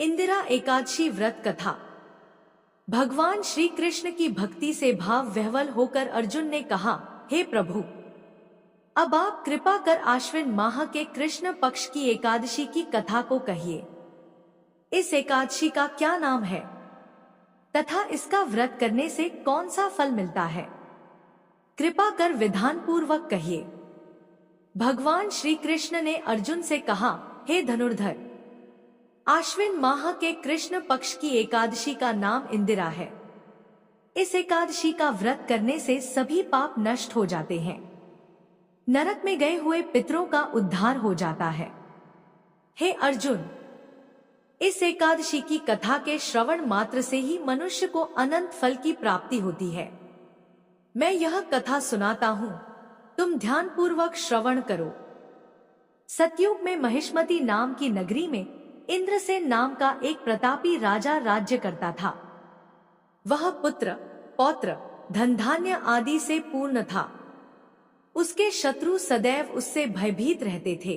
इंदिरा एकादशी व्रत कथा। भगवान श्री कृष्ण की भक्ति से भाव विह्वल होकर अर्जुन ने कहा, हे प्रभु, अब आप कृपा कर आश्विन माह के कृष्ण पक्ष की एकादशी की कथा को कहिए। इस एकादशी का क्या नाम है तथा इसका व्रत करने से कौन सा फल मिलता है? कृपा कर विधान पूर्वक कहिए। भगवान श्री कृष्ण ने अर्जुन से कहा, हे धनुर्धर, आश्विन माह के कृष्ण पक्ष की एकादशी का नाम इंदिरा है। इस एकादशी का व्रत करने से सभी पाप नष्ट हो जाते हैं, नरक में गए हुए पितरों का उद्धार हो जाता है। हे अर्जुन, इस एकादशी की कथा के श्रवण मात्र से ही मनुष्य को अनंत फल की प्राप्ति होती है। मैं यह कथा सुनाता हूँ, तुम ध्यान पूर्वक श्रवण करो। सतयुग में महिष्मती नाम की नगरी में इंद्रसेन नाम का एक प्रतापी राजा राज्य करता था। वह पुत्र, पौत्र, धन धान्य आदि से पूर्ण था। उसके शत्रु सदैव उससे भयभीत रहते थे।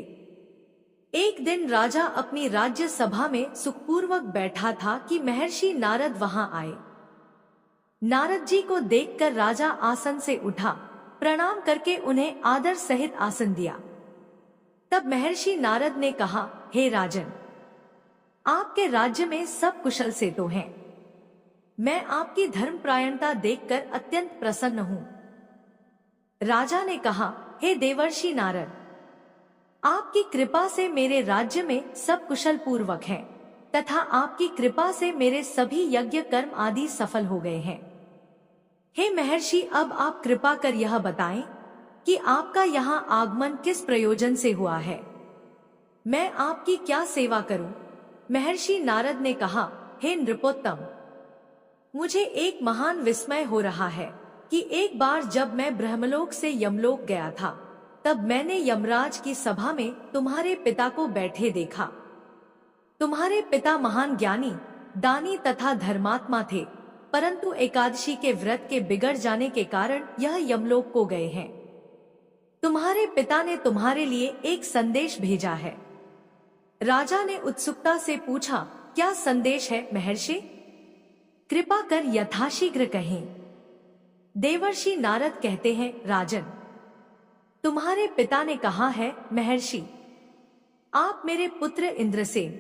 एक दिन राजा अपनी राज्य सभा में सुखपूर्वक बैठा था कि महर्षि नारद वहां आए। नारद जी को देखकर राजा आसन से उठा, प्रणाम करके उन्हें आदर सहित आसन दिया। तब महर्षि नारद ने कहा, हे राजन, आपके राज्य में सब कुशल से तो हैं। मैं आपकी धर्मपरायणता देखकर अत्यंत प्रसन्न हूं। राजा ने कहा, हे देवर्षि नारद, आपकी कृपा से मेरे राज्य में सब कुशल पूर्वक है तथा आपकी कृपा से मेरे सभी यज्ञ कर्म आदि सफल हो गए हैं। हे महर्षि, अब आप कृपा कर यह बताएं कि आपका यहाँ आगमन किस प्रयोजन से हुआ है। मैं आपकी क्या सेवा करूं? महर्षि नारद ने कहा, हे नृपोत्तम, मुझे एक महान विस्मय हो रहा है कि एक बार जब मैं ब्रह्मलोक से यमलोक गया था, तब मैंने यमराज की सभा में तुम्हारे पिता को बैठे देखा। तुम्हारे पिता महान ज्ञानी, दानी तथा धर्मात्मा थे, परंतु एकादशी के व्रत के बिगड़ जाने के कारण यह यमलोक को गए हैं। तुम्हारे पिता ने तुम्हारे लिए एक संदेश भेजा है। राजा ने उत्सुकता से पूछा, क्या संदेश है महर्षि? कृपा कर यथाशीघ्र कहें। देवर्षि नारद कहते हैं, राजन, तुम्हारे पिता ने कहा है, महर्षि, आप मेरे पुत्र इंद्रसेन,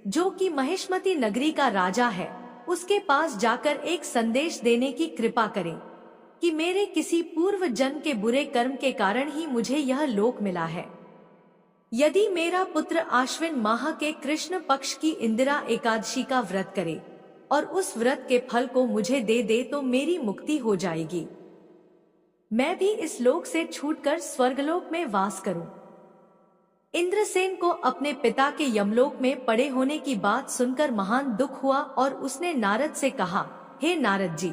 जो कि महिष्मती नगरी का राजा है, उसके पास जाकर एक संदेश देने की कृपा करें कि मेरे किसी पूर्व जन्म के बुरे कर्म के कारण ही मुझे यह लोक मिला है। यदि मेरा पुत्र आश्विन माह के कृष्ण पक्ष की इंदिरा एकादशी का व्रत करे और उस व्रत के फल को मुझे दे दे तो मेरी मुक्ति हो जाएगी। मैं भी इस लोक से छूटकर स्वर्गलोक में वास करूं। इंद्रसेन को अपने पिता के यमलोक में पड़े होने की बात सुनकर महान दुख हुआ और उसने नारद से कहा, हे नारद जी,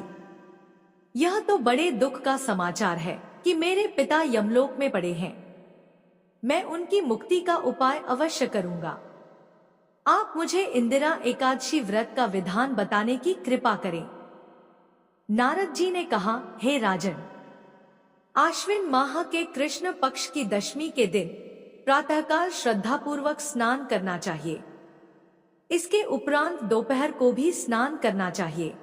यह तो बड़े दुख का समाचार है कि मेरे पिता यमलोक में पड़े हैं। मैं उनकी मुक्ति का उपाय अवश्य करूंगा। आप मुझे इंदिरा एकादशी व्रत का विधान बताने की कृपा करें। नारद जी ने कहा, हे राजन, आश्विन माह के कृष्ण पक्ष की दशमी के दिन प्रातःकाल श्रद्धापूर्वक स्नान करना चाहिए। इसके उपरांत दोपहर को भी स्नान करना चाहिए।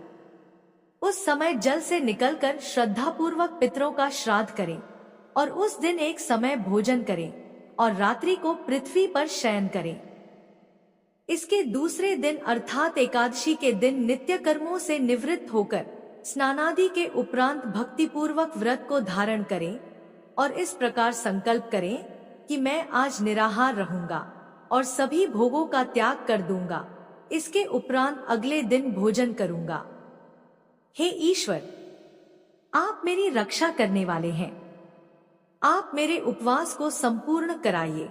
उस समय जल से निकलकर श्रद्धापूर्वक पितरों का श्राद्ध करें और उस दिन एक समय भोजन करें और रात्रि को पृथ्वी पर शयन करें। इसके दूसरे दिन अर्थात एकादशी के दिन नित्य कर्मों से निवृत्त होकर स्नानादि के उपरांत भक्तिपूर्वक व्रत को धारण करें और इस प्रकार संकल्प करें कि मैं आज निराहार रहूंगा और सभी भोगों का त्याग कर दूंगा। इसके उपरांत अगले दिन भोजन करूंगा। हे ईश्वर, आप मेरी रक्षा करने वाले हैं। आप मेरे उपवास को संपूर्ण कराइए।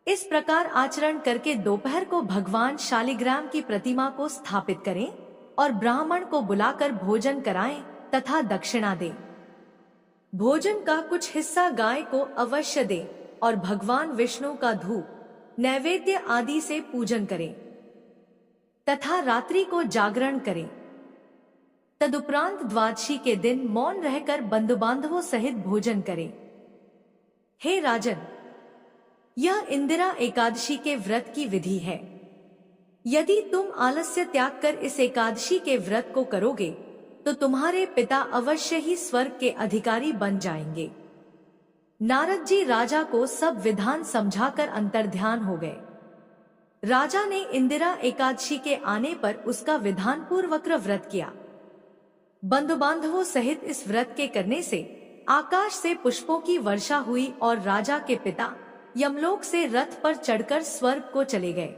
इस प्रकार आचरण करके दोपहर को भगवान शालिग्राम की प्रतिमा को स्थापित करें और ब्राह्मण को बुलाकर भोजन कराएं तथा दक्षिणा दें। भोजन का कुछ हिस्सा गाय को अवश्य दें और भगवान विष्णु का धूप, नैवेद्य आदि से पूजन करें तथा रात्रि को जागरण करें। तदुपरांत द्वादशी के दिन मौन रहकर बंधु बांधवों सहित भोजन करें। हे राजन, यह इंदिरा एकादशी के व्रत की विधि है। यदि तुम आलस्य त्याग कर इस एकादशी के व्रत को करोगे तो तुम्हारे पिता अवश्य ही स्वर्ग के अधिकारी बन जाएंगे। नारद जी राजा को सब विधान समझाकर अंतर्ध्यान हो गए। राजा ने इंदिरा एकादशी के आने पर उसका विधान पूर्वक व्रत किया। बंधु बांधवों सहित इस व्रत के करने से आकाश से पुष्पों की वर्षा हुई और राजा के पिता यमलोक से रथ पर चढ़कर स्वर्ग को चले गए।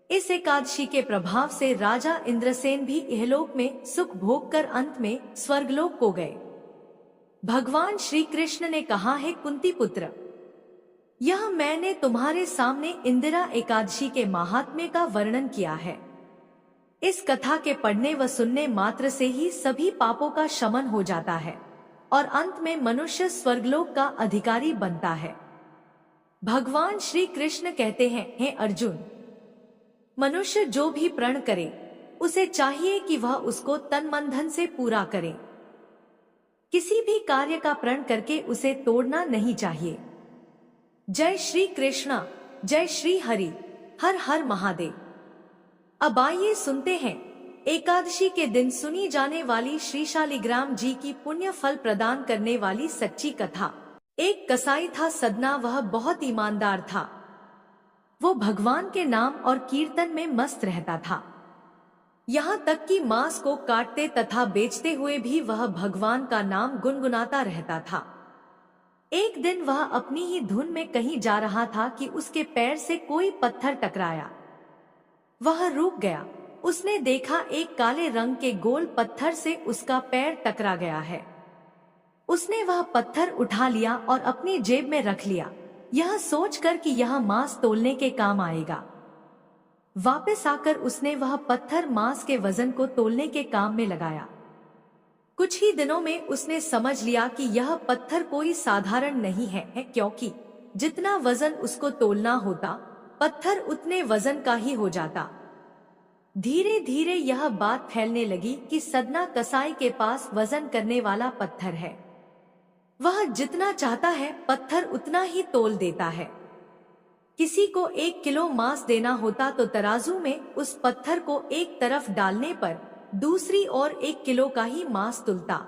इस एकादशी के प्रभाव से राजा इंद्रसेन भी इहलोक में सुख भोग कर अंत में स्वर्गलोक को गए। भगवान श्री कृष्ण ने कहा है, कुंती पुत्र, यह मैंने तुम्हारे सामने इंदिरा एकादशी के महात्म्य का वर्णन किया है। इस कथा के पढ़ने व सुनने मात्र से ही सभी पापों का शमन हो जाता है और अंत में मनुष्य स्वर्गलोक का अधिकारी बनता है। भगवान श्री कृष्ण कहते हैं, हे अर्जुन, मनुष्य जो भी प्रण करे उसे चाहिए कि वह उसको तन मन धन से पूरा करे। किसी भी कार्य का प्रण करके उसे तोड़ना नहीं चाहिए। जय श्री कृष्ण, जय श्री हरि, हर हर महादेव। अब आइए सुनते हैं एकादशी के दिन सुनी जाने वाली श्री शालिग्राम जी की पुण्य फल प्रदान करने वाली सच्ची कथा। एक कसाई था सदना, वह बहुत ईमानदार था। वो भगवान के नाम और कीर्तन में मस्त रहता था। यहाँ तक कि मांस को काटते तथा बेचते हुए भी वह भगवान का नाम गुनगुनाता रहता था। एक दिन वह अपनी ही धुन में कहीं जा रहा था कि उसके पैर से कोई पत्थर टकराया। वह रुक गया। उसने देखा एक काले रंग के गोल पत्थर से उसका पैर टकरा गया है। उसने वह पत्थर उठा लिया और अपनी जेब में रख लिया, यह सोचकर कि यह मांस तोलने के काम आएगा। वापस आकर उसने वह पत्थर मांस के वजन को तोलने के काम में लगाया। कुछ ही दिनों में उसने समझ लिया कि यह पत्थर कोई साधारण नहीं है, क्योंकि जितना वजन उसको तोलना होता पत्थर उतने वजन का ही हो जाता। धीरे धीरे यह बात फैलने लगी कि सदना कसाई के पास वजन करने वाला पत्थर है। वह जितना चाहता है पत्थर उतना ही तोल देता है। किसी को 1 किलो मांस देना होता तो तराजू में उस पत्थर को एक तरफ डालने पर दूसरी ओर 1 किलो का ही मांस तुलता।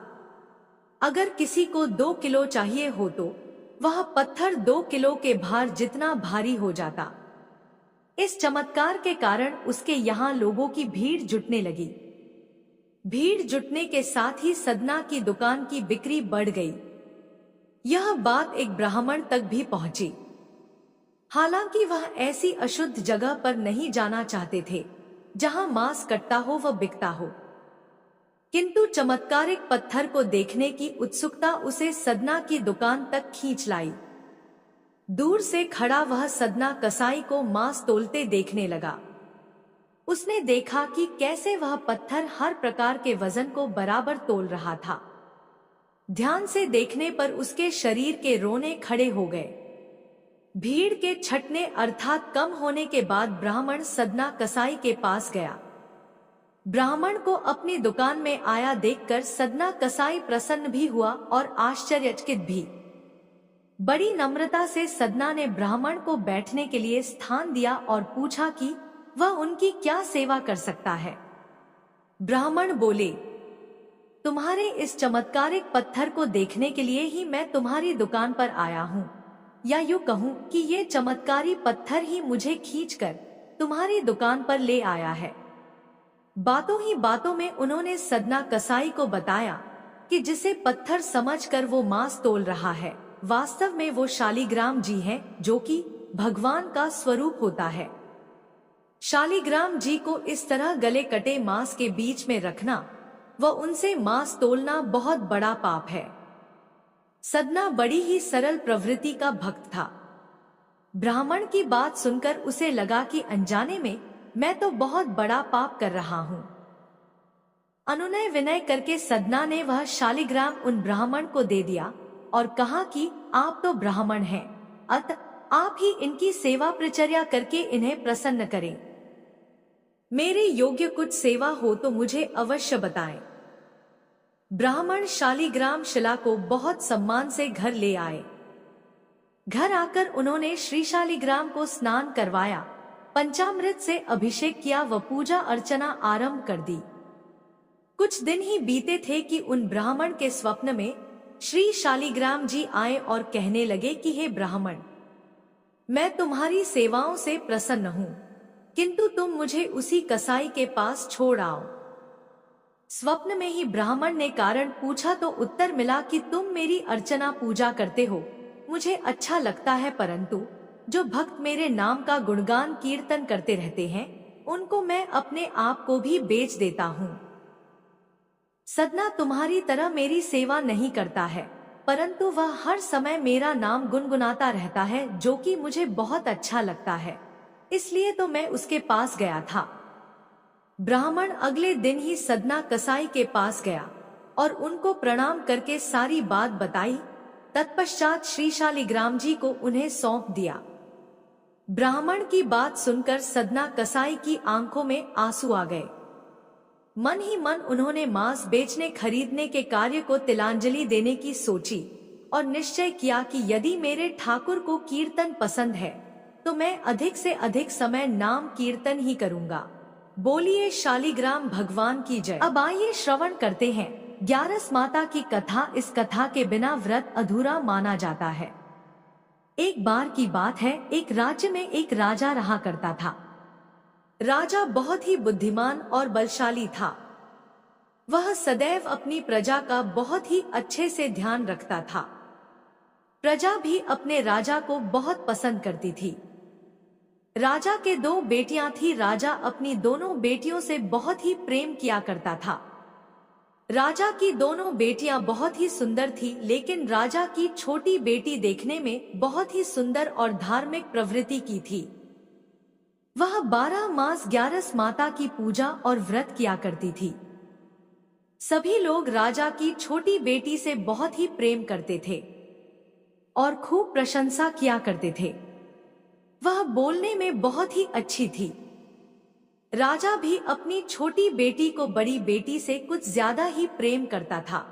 अगर किसी को 2 किलो चाहिए हो तो वह पत्थर 2 किलो के भार जितना भारी हो जाता। इस चमत्कार के कारण उसके यहाँ लोगों की भीड़ जुटने लगी। भीड़ जुटने के साथ ही सदना की दुकान की बिक्री बढ़ गई। यह बात एक ब्राह्मण तक भी पहुंची। हालांकि वह ऐसी अशुद्ध जगह पर नहीं जाना चाहते थे जहां मांस कटता हो व बिकता हो, किंतु चमत्कारिक पत्थर को देखने की उत्सुकता उसे सदना की दुकान तक खींच लाई। दूर से खड़ा वह सदना कसाई को मांस तोलते देखने लगा। उसने देखा कि कैसे वह पत्थर हर प्रकार के वजन को बराबर तोल रहा था। ध्यान से देखने पर उसके शरीर के रोने खड़े हो गए। भीड़ के छटने अर्थात कम होने के बाद ब्राह्मण सदना कसाई के पास गया। ब्राह्मण को अपनी दुकान में आया देखकर सदना कसाई प्रसन्न भी हुआ और आश्चर्यचकित भी। बड़ी नम्रता से सदना ने ब्राह्मण को बैठने के लिए स्थान दिया और पूछा कि वह उनकी क्या सेवा कर सकता है। ब्राह्मण बोले, तुम्हारे इस चमत्कारिक पत्थर को देखने के लिए ही मैं तुम्हारी दुकान पर आया हूँ, या यूँ कहूँ कि ये चमत्कारी पत्थर ही मुझे खींचकर तुम्हारी दुकान पर ले आया है। बातों ही बातों में उन्होंने सदना कसाई को बताया कि जिसे पत्थर समझकर वो मांस तोल रहा है, वास्तव में वो शालिग्राम जी हैं, जो कि भगवान का स्वरूप होता है। शालिग्राम जी को इस तरह गले कटे मांस के बीच में रखना व उनसे मांस तोलना बहुत बड़ा पाप है। सदना बड़ी ही सरल प्रवृत्ति का भक्त था। ब्राह्मण की बात सुनकर उसे लगा कि अनजाने में मैं तो बहुत बड़ा पाप कर रहा हूँ। अनुनय विनय करके सदना ने वह शालिग्राम उन ब्राह्मण को दे दिया और कहा कि आप तो ब्राह्मण हैं, अतः आप ही इनकी सेवा प्रचर्या करके इन्हें प्रसन्न करें। मेरे योग्य कुछ सेवा हो तो मुझे अवश्य बताएं। ब्राह्मण शालिग्राम शिला को बहुत सम्मान से घर ले आए। घर आकर उन्होंने श्री शालिग्राम को स्नान करवाया पंचामृत से अभिषेक किया व पूजा अर्चना आरंभ कर दी। कुछ दिन ही बीते थे कि उन ब्राह्मण के स्वप्न में श्री शालिग्राम जी आए और कहने लगे कि हे ब्राह्मण, मैं तुम्हारी सेवाओं से प्रसन्न हूँ, किंतु तुम मुझे उसी कसाई के पास छोड़ आओ। स्वप्न में ही ब्राह्मण ने कारण पूछा तो उत्तर मिला कि तुम मेरी अर्चना पूजा करते हो, मुझे अच्छा लगता है, परंतु जो भक्त मेरे नाम का गुणगान कीर्तन करते रहते हैं उनको मैं अपने आप को भी बेच देता हूँ। सदना तुम्हारी तरह मेरी सेवा नहीं करता है, परंतु वह हर समय मेरा नाम गुनगुनाता रहता है, जो कि मुझे बहुत अच्छा लगता है, इसलिए तो मैं उसके पास गया था। ब्राह्मण अगले दिन ही सदना कसाई के पास गया और उनको प्रणाम करके सारी बात बताई। तत्पश्चात श्री शालिग्राम जी को उन्हें सौंप दिया। ब्राह्मण की बात सुनकर सदना कसाई की आंखों में आंसू आ गए। मन ही मन उन्होंने मांस बेचने खरीदने के कार्य को तिलांजलि देने की सोची और निश्चय किया कि यदि मेरे ठाकुर को कीर्तन पसंद है तो मैं अधिक से अधिक समय नाम कीर्तन ही करूंगा। बोलिए शालिग्राम भगवान की जय। अब आइए श्रवण करते हैं ग्यारस माता की कथा। इस कथा के बिना व्रत अधूरा माना जाता है। एक बार की बात है, एक राज्य में एक राजा रहा करता था। राजा बहुत ही बुद्धिमान और बलशाली था। वह सदैव अपनी प्रजा का बहुत ही अच्छे से ध्यान रखता था। प्रजा भी अपने राजा को बहुत पसंद करती थी। राजा के 2 बेटियां थी। राजा अपनी दोनों बेटियों से बहुत ही प्रेम किया करता था। राजा की दोनों बेटियां बहुत ही सुंदर थी, लेकिन राजा की छोटी बेटी देखने में बहुत ही सुंदर और धार्मिक प्रवृत्ति की थी। वह 12 मास ग्यारस माता की पूजा और व्रत किया करती थी। सभी लोग राजा की छोटी बेटी से बहुत ही प्रेम करते थे और खूब प्रशंसा किया करते थे। वह बोलने में बहुत ही अच्छी थी। राजा भी अपनी छोटी बेटी को बड़ी बेटी से कुछ ज्यादा ही प्रेम करता था,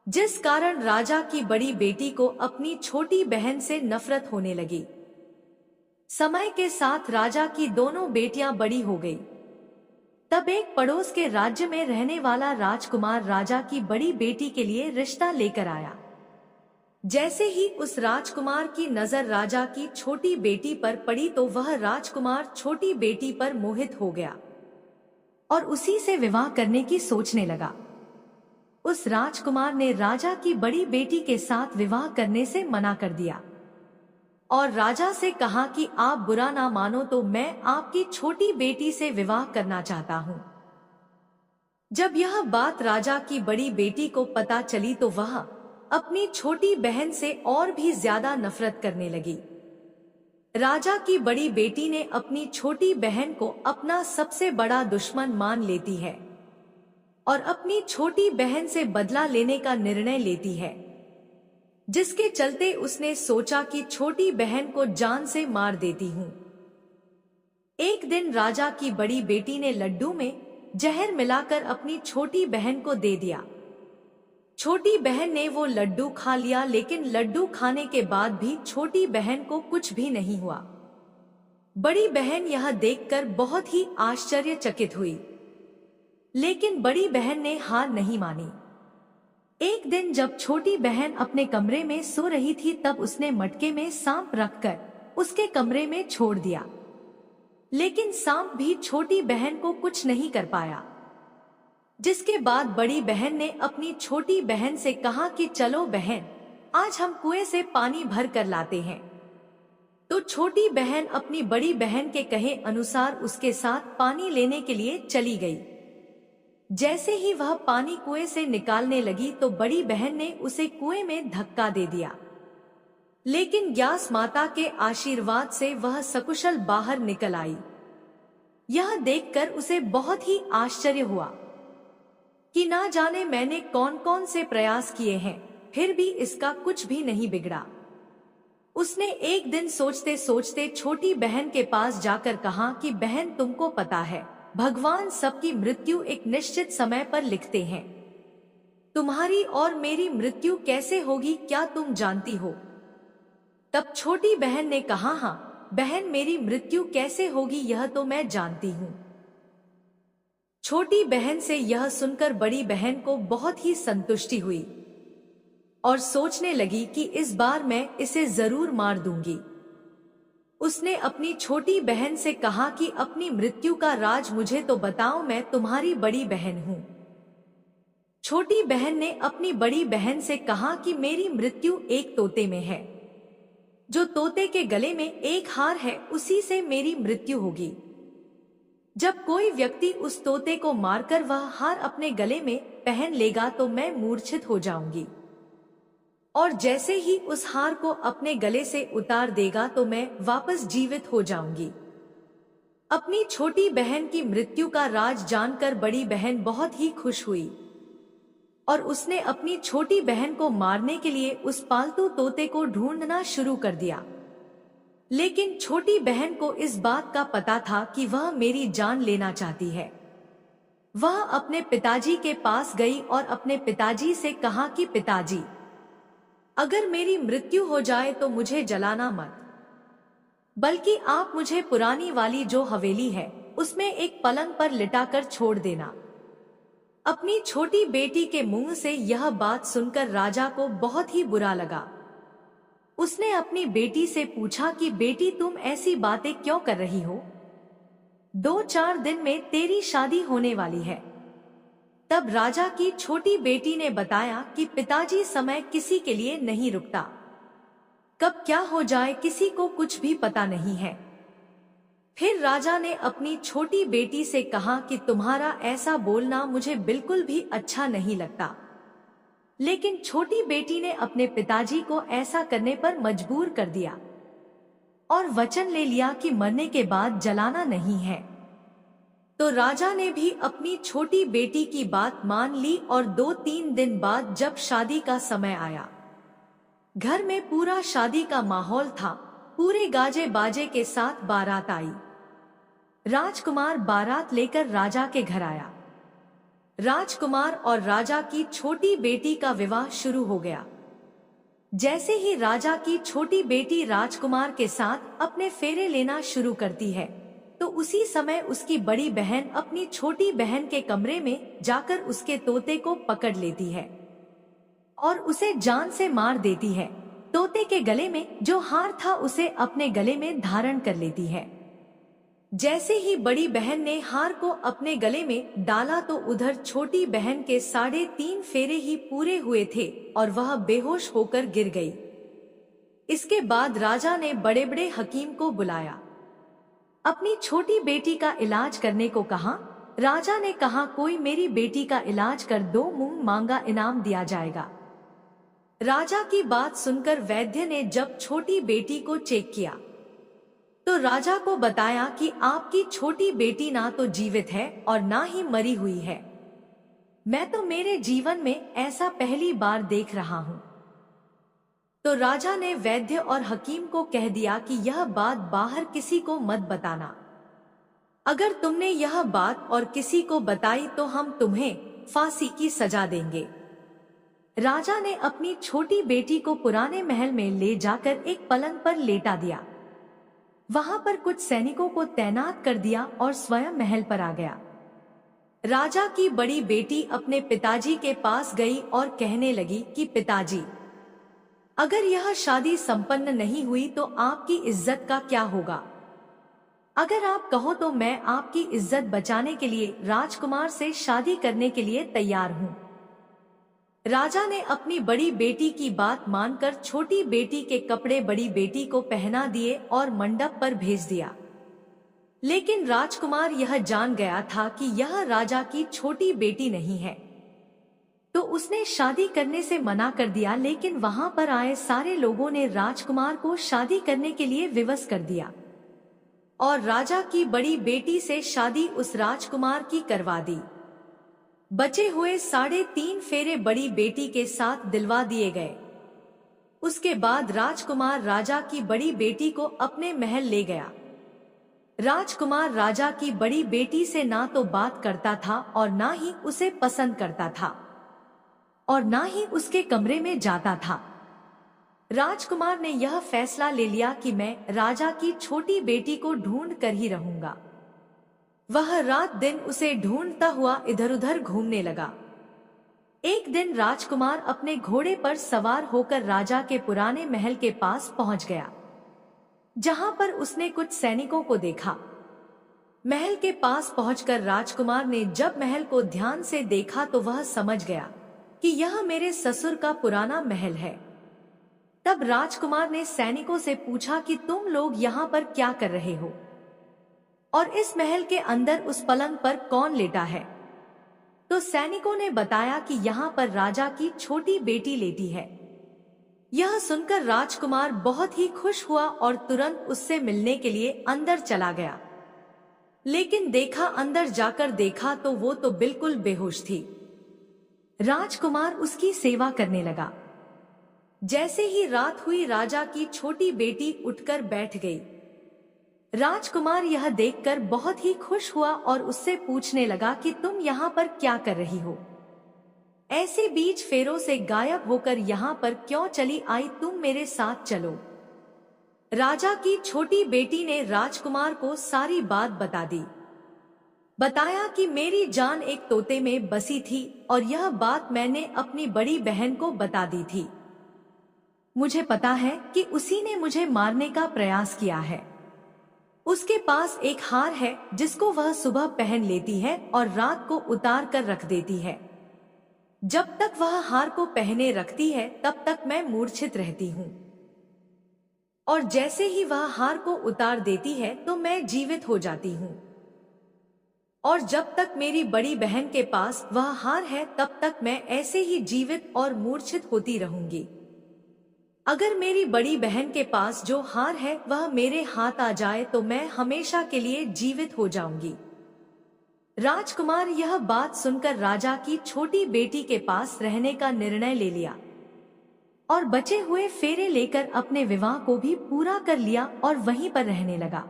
जिस कारण राजा की बड़ी बेटी को अपनी छोटी बहन से नफरत होने लगी। समय के साथ राजा की दोनों बेटियां बड़ी हो गई। तब एक पड़ोस के राज्य में रहने वाला राजकुमार राजा की बड़ी बेटी के लिए रिश्ता लेकर आया। जैसे ही उस राजकुमार की नजर राजा की छोटी बेटी पर पड़ी तो वह राजकुमार छोटी बेटी पर मोहित हो गया और उसी से विवाह करने की सोचने लगा। उस राजकुमार ने राजा की बड़ी बेटी के साथ विवाह करने से मना कर दिया और राजा से कहा कि आप बुरा ना मानो तो मैं आपकी छोटी बेटी से विवाह करना चाहता हूँ। जब यह बात राजा की बड़ी बेटी को पता चली तो वह अपनी छोटी बहन से और भी ज्यादा नफरत करने लगी। राजा की बड़ी बेटी ने अपनी छोटी बहन को अपना सबसे बड़ा दुश्मन मान लेती है और अपनी छोटी बहन से बदला लेने का निर्णय लेती है, जिसके चलते उसने सोचा कि छोटी बहन को जान से मार देती हूँ। एक दिन राजा की बड़ी बेटी ने लड्डू में जहर मिलाकर अपनी छोटी बहन को दे दिया। छोटी बहन ने वो लड्डू खा लिया, लेकिन लड्डू खाने के बाद भी छोटी बहन को कुछ भी नहीं हुआ। बड़ी बहन यह देखकर बहुत ही आश्चर्यचकित हुई, लेकिन बड़ी बहन ने हार नहीं मानी। एक दिन जब छोटी बहन अपने कमरे में सो रही थी तब उसने मटके में सांप रखकर उसके कमरे में छोड़ दिया, लेकिन सांप भी छोटी बहन को कुछ नहीं कर पाया। जिसके बाद बड़ी बहन ने अपनी छोटी बहन से कहा कि चलो बहन, आज हम कुएं से पानी भर कर लाते हैं। तो छोटी बहन अपनी बड़ी बहन के कहे अनुसार उसके साथ पानी लेने के लिए चली गई। जैसे ही वह पानी कुएं से निकालने लगी तो बड़ी बहन ने उसे कुएं में धक्का दे दिया, लेकिन ग्यास माता के आशीर्वाद से वह सकुशल बाहर निकल आई। यह देखकर उसे बहुत ही आश्चर्य हुआ कि ना जाने मैंने कौन कौन से प्रयास किए हैं, फिर भी इसका कुछ भी नहीं बिगड़ा। उसने एक दिन सोचते सोचते छोटी बहन के पास जाकर कहा कि बहन, तुमको पता है भगवान सबकी मृत्यु एक निश्चित समय पर लिखते हैं। तुम्हारी और मेरी मृत्यु कैसे होगी क्या तुम जानती हो? तब छोटी बहन ने कहा, हाँ, बहन मेरी मृत्यु कैसे होगी यह तो मैं जानती हूँ। छोटी बहन से यह सुनकर बड़ी बहन को बहुत ही संतुष्टि हुई और सोचने लगी कि इस बार मैं इसे जरूर मार दूंगी। उसने अपनी छोटी बहन से कहा कि अपनी मृत्यु का राज मुझे तो बताओ, मैं तुम्हारी बड़ी बहन हूँ। छोटी बहन ने अपनी बड़ी बहन से कहा कि मेरी मृत्यु एक तोते में है। जो तोते के गले में एक हार है उसी से मेरी मृत्यु होगी। जब कोई व्यक्ति उस तोते को मारकर वह हार अपने गले में पहन लेगा तो मैं मूर्छित हो जाऊंगी, और जैसे ही उस हार को अपने गले से उतार देगा तो मैं वापस जीवित हो जाऊंगी। अपनी छोटी बहन की मृत्यु का राज जानकर बड़ी बहन बहुत ही खुश हुई और उसने अपनी छोटी बहन को मारने के लिए उस पालतू तोते को ढूंढना शुरू कर दिया। लेकिन छोटी बहन को इस बात का पता था कि वह मेरी जान लेना चाहती है। वह अपने पिताजी के पास गई और अपने पिताजी से कहा कि पिताजी, अगर मेरी मृत्यु हो जाए तो मुझे जलाना मत, बल्कि आप मुझे पुरानी वाली जो हवेली है उसमें एक पलंग पर लिटाकर छोड़ देना। अपनी छोटी बेटी के मुंह से यह बात सुनकर राजा को बहुत ही बुरा लगा। उसने अपनी बेटी से पूछा कि बेटी तुम ऐसी बातें क्यों कर रही हो? 2-4 दिन में तेरी शादी होने वाली है। तब राजा की छोटी बेटी ने बताया कि पिताजी समय किसी के लिए नहीं रुकता, कब क्या हो जाए किसी को कुछ भी पता नहीं है। फिर राजा ने अपनी छोटी बेटी से कहा कि तुम्हारा ऐसा बोलना मुझे बिल्कुल भी अच्छा नहीं लगता। लेकिन छोटी बेटी ने अपने पिताजी को ऐसा करने पर मजबूर कर दिया और वचन ले लिया कि मरने के बाद जलाना नहीं है। तो राजा ने भी अपनी छोटी बेटी की बात मान ली और 2-3 दिन बाद जब शादी का समय आया, घर में पूरा शादी का माहौल था। पूरे गाजे बाजे के साथ बारात आई। राजकुमार बारात लेकर राजा के घर आया। राजकुमार और राजा की छोटी बेटी का विवाह शुरू हो गया। जैसे ही राजा की छोटी बेटी राजकुमार के साथ अपने फेरे लेना शुरू करती है तो उसी समय उसकी बड़ी बहन अपनी छोटी बहन के कमरे में जाकर उसके तोते को पकड़ लेती है और उसे जान से मार देती है। तोते के गले में जो हार था उसे अपने गले में धारण कर लेती है। जैसे ही बड़ी बहन ने हार को अपने गले में डाला तो उधर छोटी बहन के 3.5 फेरे ही पूरे हुए थे और वह बेहोश होकर गिर गई। इसके बाद राजा ने बड़े बड़े हकीम को बुलाया, अपनी छोटी बेटी का इलाज करने को कहा। राजा ने कहा कोई मेरी बेटी का इलाज कर दो, मूंग मांगा इनाम दिया जाएगा। राजा की बात सुनकर वैद्य ने जब छोटी बेटी को चेक किया तो राजा को बताया कि आपकी छोटी बेटी ना तो जीवित है और ना ही मरी हुई है। मैं तो मेरे जीवन में ऐसा पहली बार देख रहा हूँ। तो राजा ने वैद्य और हकीम को कह दिया कि यह बात बाहर किसी को मत बताना। अगर तुमने यह बात और किसी को बताई तो हम तुम्हें फांसी की सजा देंगे। राजा ने अपनी छोटी बेटी को पुराने महल में ले जाकर एक पलंग पर लेटा दिया। वहां पर कुछ सैनिकों को तैनात कर दिया और स्वयं महल पर आ गया। राजा की बड़ी बेटी अपने पिताजी के पास गई और कहने लगी कि पिताजी, अगर यह शादी संपन्न नहीं हुई तो आपकी इज्जत का क्या होगा? अगर आप कहो तो मैं आपकी इज्जत बचाने के लिए राजकुमार से शादी करने के लिए तैयार हूँ। राजा ने अपनी बड़ी बेटी की बात मानकर छोटी बेटी के कपड़े बड़ी बेटी को पहना दिए और मंडप पर भेज दिया। लेकिन राजकुमार यह जान गया था कि यह राजा की छोटी बेटी नहीं है, तो उसने शादी करने से मना कर दिया। लेकिन वहां पर आए सारे लोगों ने राजकुमार को शादी करने के लिए विवश कर दिया और राजा की बड़ी बेटी से शादी उस राजकुमार की करवा दी। बचे हुए 3.5 फेरे बड़ी बेटी के साथ दिलवा दिए गए। उसके बाद राजकुमार राजा की बड़ी बेटी को अपने महल ले गया। राजकुमार राजा की बड़ी बेटी से ना तो बात करता था और ना ही उसे पसंद करता था और ना ही उसके कमरे में जाता था। राजकुमार ने यह फैसला ले लिया कि मैं राजा की छोटी बेटी को ढूंढ कर ही रहूंगा। वह रात दिन उसे ढूंढता हुआ इधर उधर घूमने लगा। एक दिन राजकुमार अपने घोड़े पर सवार होकर राजा के पुराने महल के पास पहुंच गया, जहां पर उसने कुछ सैनिकों को देखा। महल के पास पहुंचकर राजकुमार ने जब महल को ध्यान से देखा तो वह समझ गया कि यह मेरे ससुर का पुराना महल है। तब राजकुमार ने सैनिकों से पूछा कि तुम लोग यहाँ पर क्या कर रहे हो और इस महल के अंदर उस पलंग पर कौन लेटा है। तो सैनिकों ने बताया कि यहाँ पर राजा की छोटी बेटी लेटी है। यह सुनकर राजकुमार बहुत ही खुश हुआ और तुरंत उससे मिलने के लिए अंदर चला गया। लेकिन अंदर जाकर देखा तो वो तो बिल्कुल बेहोश थी। राजकुमार उसकी सेवा करने लगा। जैसे ही रात हुई राजा की छोटी बेटी उठकर बैठ गई। राजकुमार यह देखकर बहुत ही खुश हुआ और उससे पूछने लगा कि तुम यहाँ पर क्या कर रही हो, ऐसे बीच फेरों से गायब होकर यहाँ पर क्यों चली आई, तुम मेरे साथ चलो। राजा की छोटी बेटी ने राजकुमार को सारी बात बता दी। बताया कि मेरी जान एक तोते में बसी थी और यह बात मैंने अपनी बड़ी बहन को बता दी थी। मुझे पता है कि उसी ने मुझे मारने का प्रयास किया है। उसके पास एक हार है जिसको वह सुबह पहन लेती है और रात को उतार कर रख देती है। जब तक वह हार को पहने रखती है तब तक मैं मूर्छित रहती हूँ, और जैसे ही वह हार को उतार देती है तो मैं जीवित हो जाती हूँ। और जब तक मेरी बड़ी बहन के पास वह हार है तब तक मैं ऐसे ही जीवित और मूर्छित होती रहूंगी। अगर मेरी बड़ी बहन के पास जो हार है वह मेरे हाथ आ जाए तो मैं हमेशा के लिए जीवित हो जाऊंगी। राजकुमार यह बात सुनकर राजा की छोटी बेटी के पास रहने का निर्णय ले लिया और बचे हुए फेरे लेकर अपने विवाह को भी पूरा कर लिया और वहीं पर रहने लगा।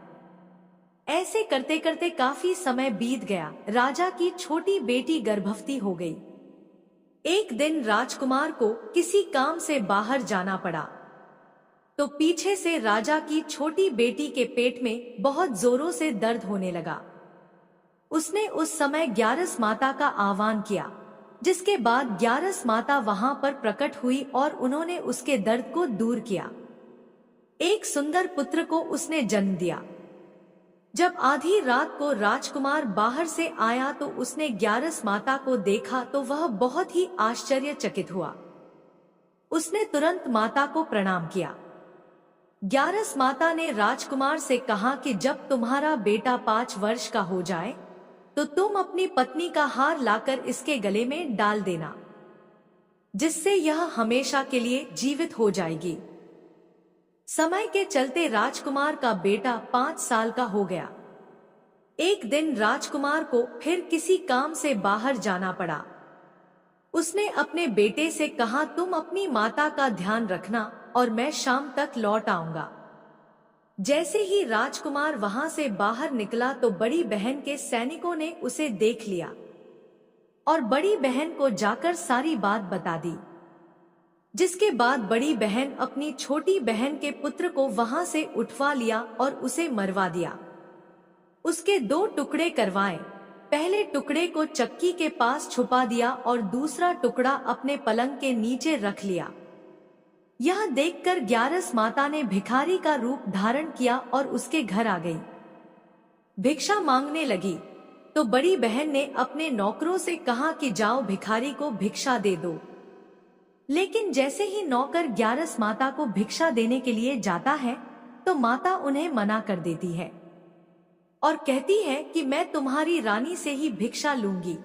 ऐसे करते करते काफी समय बीत गया। राजा की छोटी बेटी गर्भवती हो गई। एक दिन राजकुमार को किसी काम से बाहर जाना पड़ा तो पीछे से राजा की छोटी बेटी के पेट में बहुत जोरों से दर्द होने लगा। उसने उस समय ग्यारस माता का आह्वान किया, जिसके बाद ग्यारस माता वहां पर प्रकट हुई और उन्होंने उसके दर्द को दूर किया। एक सुंदर पुत्र को उसने जन्म दिया। जब आधी रात को राजकुमार बाहर से आया तो उसने ग्यारस माता को देखा तो वह बहुत ही आश्चर्यचकित हुआ। उसने तुरंत माता को प्रणाम किया। ग्यारस माता ने राजकुमार से कहा कि जब तुम्हारा बेटा 5 वर्ष का हो जाए तो तुम अपनी पत्नी का हार लाकर इसके गले में डाल देना, जिससे यह हमेशा के लिए जीवित हो जाएगी। समय के चलते राजकुमार का बेटा 5 साल का हो गया। एक दिन राजकुमार को फिर किसी काम से बाहर जाना पड़ा। उसने अपने बेटे से कहा, तुम अपनी माता का ध्यान रखना और मैं शाम तक लौट आऊंगा। जैसे ही राजकुमार वहां से बाहर निकला तो बड़ी बहन के सैनिकों ने उसे देख लिया और बड़ी बहन को जाकर सारी बात बता दी, जिसके बाद बड़ी बहन अपनी छोटी बहन के पुत्र को वहां से उठवा लिया और उसे मरवा दिया। उसके 2 टुकड़े करवाए। पहले टुकड़े को चक्की के पास छुपा दिया और दूसरा टुकड़ा अपने पलंग के नीचे रख लिया। यह देखकर ग्यारस माता ने भिखारी का रूप धारण किया और उसके घर आ गई। भिक्षा मांगने लगी तो बड़ी बहन ने अपने नौकरों से कहा कि जाओ भिखारी को भिक्षा दे दो। लेकिन जैसे ही नौकर ग्यारस माता को भिक्षा देने के लिए जाता है तो माता उन्हें मना कर देती है और कहती है कि मैं तुम्हारी रानी से ही भिक्षा लूंगी।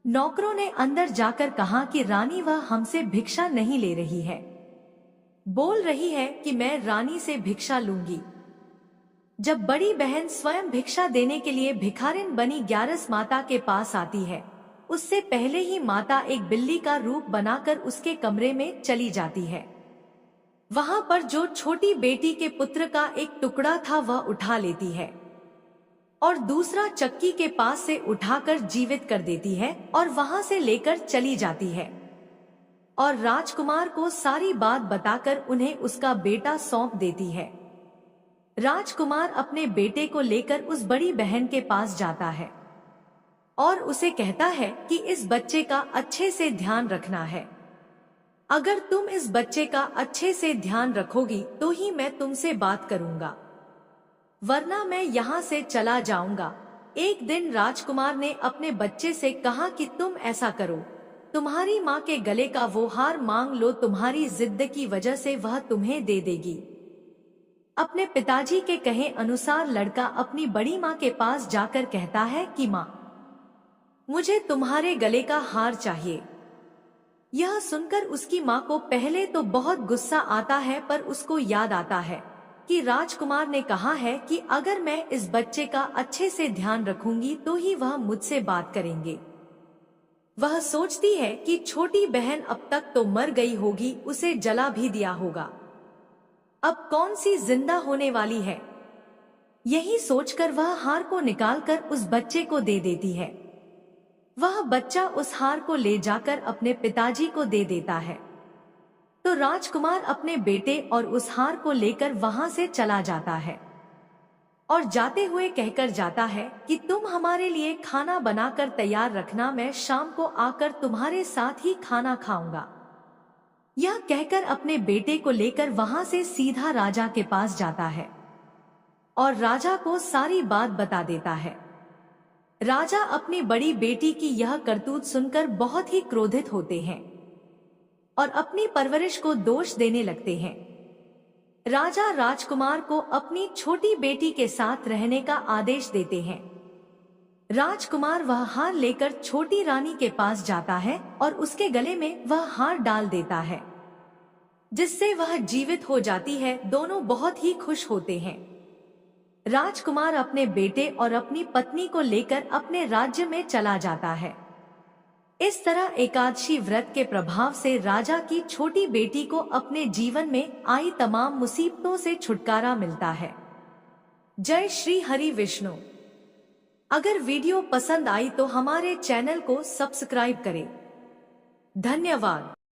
नौकरों ने अंदर जाकर कहा कि रानी वह हमसे भिक्षा नहीं ले रही है, बोल रही है कि मैं रानी से भिक्षा लूंगी। जब बड़ी बहन स्वयं भिक्षा देने के लिए भिखारिन बनी ग्यारस माता के पास आती है, उससे पहले ही माता एक बिल्ली का रूप बनाकर उसके कमरे में चली जाती है। वहां पर जो छोटी बेटी के पुत्र का एक टुकड़ा था वह उठा लेती है और दूसरा चक्की के पास से उठाकर जीवित कर देती है और वहां से लेकर चली जाती है। और राजकुमार को सारी बात बताकर उन्हें उसका बेटा सौंप देती है। राजकुमार अपने बेटे को लेकर उस बड़ी बहन के पास जाता है और उसे कहता है कि इस बच्चे का अच्छे से ध्यान रखना है। अगर तुम इस बच्चे का अच्छे से ध्यान रखोगी तो ही मैं तुमसे बात करूंगा, वरना मैं यहाँ से चला जाऊंगा। एक दिन राजकुमार ने अपने बच्चे से कहा कि तुम ऐसा करो, तुम्हारी माँ के गले का वो हार मांग लो, तुम्हारी जिद की वजह से वह तुम्हें दे देगी। अपने पिताजी के कहे अनुसार लड़का अपनी बड़ी माँ के पास जाकर कहता है कि माँ, मुझे तुम्हारे गले का हार चाहिए। यह सुनकर उसकी माँ को पहले तो बहुत गुस्सा आता है, पर उसको याद आता है कि राजकुमार ने कहा है कि अगर मैं इस बच्चे का अच्छे से ध्यान रखूंगी तो ही वह मुझसे बात करेंगे। वह सोचती है कि छोटी बहन अब तक तो मर गई होगी, उसे जला भी दिया होगा, अब कौन सी जिंदा होने वाली है। यही सोचकर वह हार को निकालकर उस बच्चे को दे देती है। वह बच्चा उस हार को ले जाकर अपने पिताजी को दे देता है। तो राजकुमार अपने बेटे और उस हार को लेकर वहां से चला जाता है और जाते हुए कहकर जाता है कि तुम हमारे लिए खाना बनाकर तैयार रखना, मैं शाम को आकर तुम्हारे साथ ही खाना खाऊंगा। यह कहकर अपने बेटे को लेकर वहां से सीधा राजा के पास जाता है और राजा को सारी बात बता देता है। राजा अपनी बड़ी बेटी की यह करतूत सुनकर बहुत ही क्रोधित होते हैं और अपनी परवरिश को दोष देने लगते हैं। राजा राजकुमार को अपनी छोटी बेटी के साथ रहने का आदेश देते हैं। राजकुमार वह हार लेकर छोटी रानी के पास जाता है और उसके गले में वह हार डाल देता है, जिससे वह जीवित हो जाती है। दोनों बहुत ही खुश होते हैं। राजकुमार अपने बेटे और अपनी पत्नी को लेकर अपने राज्य में चला जाता है। इस तरह एकादशी व्रत के प्रभाव से राजा की छोटी बेटी को अपने जीवन में आई तमाम मुसीबतों से छुटकारा मिलता है। जय श्री हरि विष्णु। अगर वीडियो पसंद आई तो हमारे चैनल को सब्सक्राइब करें। धन्यवाद।